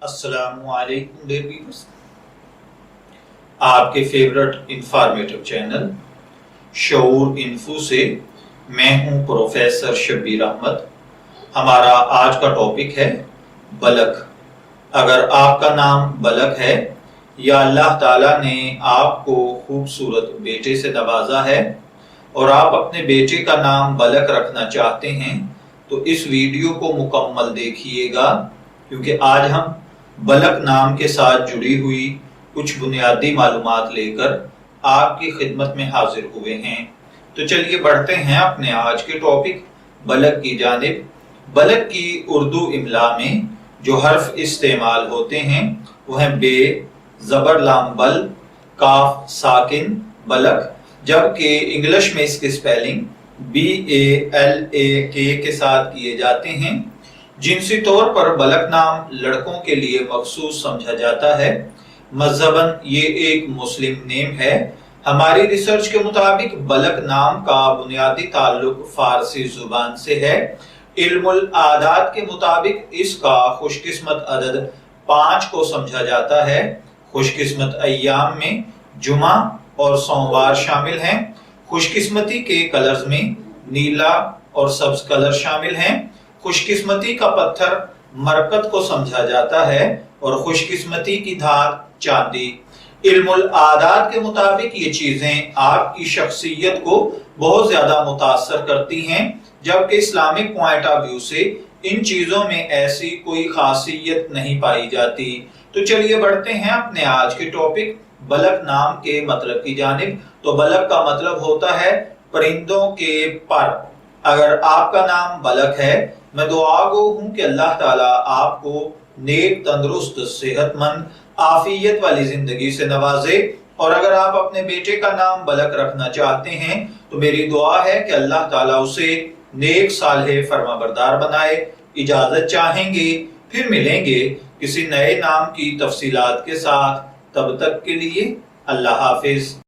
السلام علیکم dear viewers, آپ کے فیورٹ انفارمیٹو چینل شعور انفو سے میں ہوں پروفیسر شبیر احمد۔ ہمارا آج کا ٹاپک ہے بلک۔ اگر آپ کا نام بلک ہے یا اللہ تعالیٰ نے آپ کو خوبصورت بیٹے سے نوازا ہے اور آپ اپنے بیٹے کا نام بلک رکھنا چاہتے ہیں تو اس ویڈیو کو مکمل دیکھیے گا، کیونکہ آج ہم بلک نام کے ساتھ جڑی ہوئی کچھ بنیادی معلومات لے کر آپ کی خدمت میں حاضر ہوئے ہیں۔ تو چلیے بڑھتے ہیں اپنے آج کے ٹاپک بلک کی جانب۔ بلک کی اردو املا میں جو حرف استعمال ہوتے ہیں وہ ہیں بے، زبر لام بل، کاف ساکن بلک، جبکہ انگلش میں اس کی سپیلنگ BALAK کے ساتھ کیے جاتے ہیں۔ جنسی طور پر بلک نام لڑکوں کے لیے مخصوص سمجھا جاتا ہے۔ مذہباً یہ ایک مسلم نیم ہے۔ ہماری ریسرچ کے مطابق بلک نام کا بنیادی تعلق فارسی زبان سے ہے۔ علم العادات کے مطابق اس کا خوش قسمت عدد 5 کو سمجھا جاتا ہے۔ خوش قسمت ایام میں جمعہ اور سوموار شامل ہیں۔ خوش قسمتی کے کلرز میں نیلا اور سبز کلر شامل ہیں۔ خوش قسمتی کا پتھر مرکت کو سمجھا جاتا ہے اور خوش قسمتی کی دھات چاندی۔ علم العادات کے مطابق یہ چیزیں آپ کی شخصیت کو بہت زیادہ متاثر کرتی ہیں، جبکہ اسلامک پوائنٹ آف ویو سے ان چیزوں میں ایسی کوئی خاصیت نہیں پائی جاتی۔ تو چلیے بڑھتے ہیں اپنے آج کے ٹاپک بلک نام کے مطلب کی جانب۔ تو بلک کا مطلب ہوتا ہے پرندوں کے پر۔ اگر آپ کا نام بلک ہے، میں دعا گو ہوں کہ اللہ تعالیٰ آپ کو نیک، تندرست، صحت مند، عافیت والی زندگی سے نوازے، اور اگر آپ اپنے بیٹے کا نام بلک رکھنا چاہتے ہیں تو میری دعا ہے کہ اللہ تعالیٰ اسے نیک، صالح، فرمانبردار بنائے۔ اجازت چاہیں گے، پھر ملیں گے کسی نئے نام کی تفصیلات کے ساتھ۔ تب تک کے لیے اللہ حافظ۔